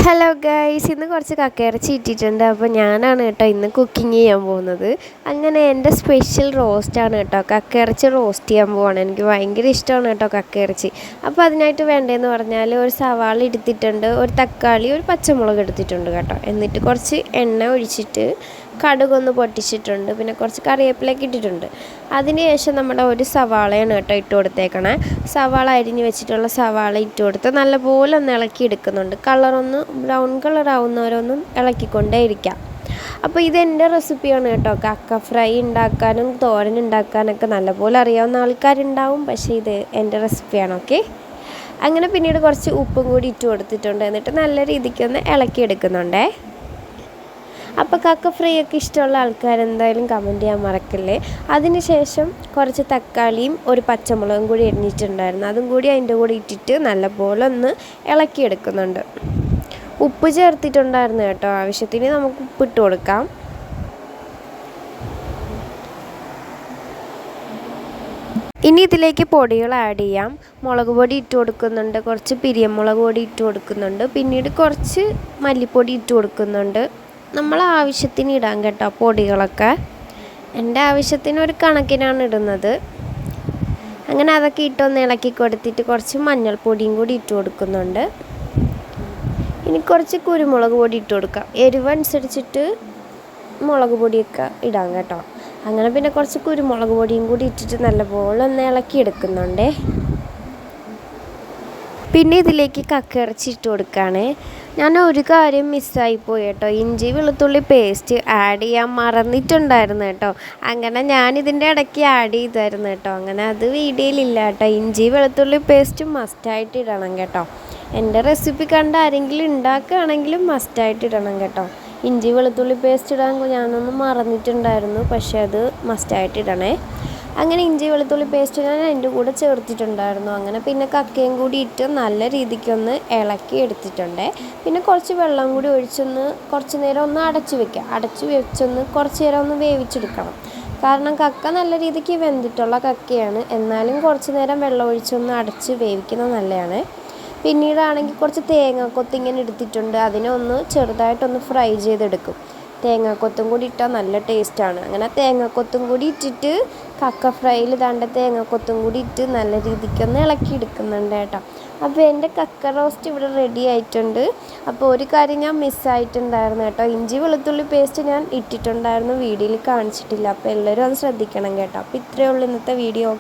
Hello guys, ഇന്ന് കുറച്ച് കക്കയിറച്ചി ഇട്ടിട്ടുണ്ട്. അപ്പോൾ ഞാനാണ് കേട്ടോ ഇന്ന് കുക്കിംഗ് ചെയ്യാൻ പോകുന്നത്. അങ്ങനെ എൻ്റെ സ്പെഷ്യൽ റോസ്റ്റാണ് കേട്ടോ, കക്കയിറച്ചി റോസ്റ്റ് ചെയ്യാൻ പോവാണ്. എനിക്ക് ഭയങ്കര ഇഷ്ടമാണ് കേട്ടോ കക്കയിറച്ചി. അപ്പോൾ അതിനായിട്ട് വേണ്ടതെന്ന് പറഞ്ഞാൽ ഒരു സവാള എടുത്തിട്ടുണ്ട്, ഒരു തക്കാളി, ഒരു പച്ചമുളക് എടുത്തിട്ടുണ്ട് കേട്ടോ. എന്നിട്ട് കുറച്ച് എണ്ണ ഒഴിച്ചിട്ട് കടുകൊന്ന് പൊട്ടിച്ചിട്ടുണ്ട്, പിന്നെ കുറച്ച് കറിവേപ്പിലൊക്കെ ഇട്ടിട്ടുണ്ട്. അതിന് ശേഷം നമ്മുടെ ഒരു സവാളയാണ് കേട്ടോ ഇട്ട് കൊടുത്തേക്കണേ. സവാള അരിഞ്ഞ് വെച്ചിട്ടുള്ള സവാള ഇട്ട് കൊടുത്ത് നല്ലപോലെ ഒന്ന് ഇളക്കി എടുക്കുന്നുണ്ട്. കളറൊന്ന് ബ്രൗൺ കളർ ആവുന്നവരൊന്നും ഇളക്കിക്കൊണ്ടേ ഇരിക്കാം. അപ്പോൾ ഇതെൻ്റെ റെസിപ്പിയാണ് കേട്ടോ. കക്ക ഫ്രൈ ഉണ്ടാക്കാനും തോരൻ ഉണ്ടാക്കാനൊക്കെ നല്ലപോലെ അറിയാവുന്ന ആൾക്കാരുണ്ടാവും, പക്ഷേ ഇത് എൻ്റെ റെസിപ്പിയാണ്. ഓക്കെ, അങ്ങനെ പിന്നീട് കുറച്ച് ഉപ്പും കൂടി ഇട്ട് കൊടുത്തിട്ടുണ്ട്. എന്നിട്ട് നല്ല രീതിക്കൊന്ന് ഇളക്കിയെടുക്കുന്നുണ്ടേ. അപ്പോൾ കക്ക ഫ്രൈ ഒക്കെ ഇഷ്ടമുള്ള ആൾക്കാരെന്തായാലും കമൻറ്റ് ചെയ്യാൻ മറക്കല്ലേ. അതിനുശേഷം കുറച്ച് തക്കാളിയും ഒരു പച്ചമുളകും കൂടി എരിഞ്ഞിട്ടുണ്ടായിരുന്നു, അതും കൂടി അതിൻ്റെ കൂടെ ഇട്ടിട്ട് നല്ലപോലെ ഒന്ന് ഇളക്കിയെടുക്കുന്നുണ്ട്. ഉപ്പ് ചേർത്തിട്ടുണ്ടായിരുന്നു കേട്ടോ, ആവശ്യത്തിന് നമുക്ക് ഉപ്പിട്ട് കൊടുക്കാം. ഇനി ഇതിലേക്ക് പൊടികൾ ആഡ് ചെയ്യാം. മുളക് പൊടി ഇട്ട് കൊടുക്കുന്നുണ്ട്, കുറച്ച് പിരിയമുളക് പൊടി ഇട്ട് കൊടുക്കുന്നുണ്ട്, പിന്നീട് കുറച്ച് മല്ലിപ്പൊടി ഇട്ട് കൊടുക്കുന്നുണ്ട്. നമ്മൾ ആവശ്യത്തിന് ഇടാം കേട്ടോ പൊടികളൊക്കെ. എൻ്റെ ആവശ്യത്തിന് ഒരു കണക്കിനാണ് ഇടുന്നത്. അങ്ങനെ അതൊക്കെ ഇട്ടൊന്ന് ഇളക്കി കൊടുത്തിട്ട് കുറച്ച് മഞ്ഞൾപ്പൊടിയും കൂടി ഇട്ട് കൊടുക്കുന്നുണ്ട്. ഇനി കുറച്ച് കുരുമുളക് പൊടി ഇട്ട് കൊടുക്കാം. എരിവനുസരിച്ചിട്ട് മുളക് പൊടിയൊക്കെ ഇടാം കേട്ടോ. അങ്ങനെ പിന്നെ കുറച്ച് കുരുമുളക് പൊടിയും കൂടി ഇട്ടിട്ട് നല്ലപോലെ ഒന്ന് ഇളക്കി എടുക്കുന്നുണ്ടേ. പിന്നെ ഇതിലേക്ക് കക്കയിറച്ചി ഇട്ട് കൊടുക്കുകയാണ്. ഞാൻ ഒരു കാര്യം മിസ്സായിപ്പോയി കേട്ടോ, ഇഞ്ചി വെളുത്തുള്ളി പേസ്റ്റ് ആഡ് ചെയ്യാൻ മറന്നിട്ടുണ്ടായിരുന്നു കേട്ടോ. അങ്ങനെ ഞാനിതിൻ്റെ ഇടയ്ക്ക് ആഡ് ചെയ്തായിരുന്നു കേട്ടോ. അങ്ങനെ അത് വീഡിയോയിലില്ല കേട്ടോ. ഇഞ്ചി വെളുത്തുള്ളി പേസ്റ്റ് മസ്റ്റായിട്ട് ഇടണം കേട്ടോ. എൻ്റെ റെസിപ്പി കണ്ട് ആരെങ്കിലും ഉണ്ടാക്കുകയാണെങ്കിലും മസ്റ്റായിട്ട് ഇടണം കേട്ടോ. ഇഞ്ചി വെളുത്തുള്ളി പേസ്റ്റ് ഇടാൻ ഞാനൊന്ന് മറന്നിട്ടുണ്ടായിരുന്നു, പക്ഷേ അത് മസ്റ്റായിട്ട് ഇടണേ. അങ്ങനെ ഇഞ്ചി വെളുത്തുള്ളി പേസ്റ്റ് ഞാൻ അതിൻ്റെ കൂടെ ചേർത്തിട്ടുണ്ടായിരുന്നു. അങ്ങനെ പിന്നെ കക്കയും കൂടി ഇട്ട് നല്ല രീതിക്കൊന്ന് ഇളക്കി എടുത്തിട്ടുണ്ട്. പിന്നെ കുറച്ച് വെള്ളം കൂടി ഒഴിച്ചൊന്ന് കുറച്ച് നേരം ഒന്ന് അടച്ചു വെച്ചൊന്ന് കുറച്ച് നേരം ഒന്ന് വേവിച്ചെടുക്കണം. കാരണം കക്ക നല്ല രീതിക്ക് വെന്തിട്ടുള്ള കക്കയാണ്, എന്നാലും കുറച്ച് നേരം വെള്ളം ഒഴിച്ചൊന്ന് അടച്ച് വേവിക്കുന്നത് നല്ലതാണ്. പിന്നീടാണെങ്കിൽ കുറച്ച് തേങ്ങാക്കൊത്ത് ഇങ്ങനെ എടുത്തിട്ടുണ്ട്, അതിനെ ഒന്ന് ചെറുതായിട്ടൊന്ന് ഫ്രൈ ചെയ്തെടുക്കും. തേങ്ങാക്കൊത്തും കൂടി ഇട്ടാൽ നല്ല ടേസ്റ്റാണ്. അങ്ങനെ തേങ്ങാക്കൊത്തും കൂടി ഇട്ടിട്ട് കക്ക ഫ്രൈയിൽ ദാണ്ട തേങ്ങാക്കൊത്തും കൂടി ഇട്ട് നല്ല രീതിക്കൊന്ന് ഇളക്കി എടുക്കുന്നുണ്ട് കേട്ടോ. അപ്പോൾ എൻ്റെ കക്ക റോസ്റ്റ് ഇവിടെ റെഡി ആയിട്ടുണ്ട്. അപ്പോൾ ഒരു കാര്യം ഞാൻ മിസ്സായിട്ടുണ്ടായിരുന്നു കേട്ടോ, ഇഞ്ചി വെളുത്തുള്ളി പേസ്റ്റ് ഞാൻ ഇട്ടിട്ടുണ്ടായിരുന്നു, വീഡിയോയിൽ കാണിച്ചിട്ടില്ല. അപ്പോൾ എല്ലാവരും അത് ശ്രദ്ധിക്കണം കേട്ടോ. അപ്പോൾ ഇത്രയേ ഉള്ളൂ ഇന്നത്തെ വീഡിയോ.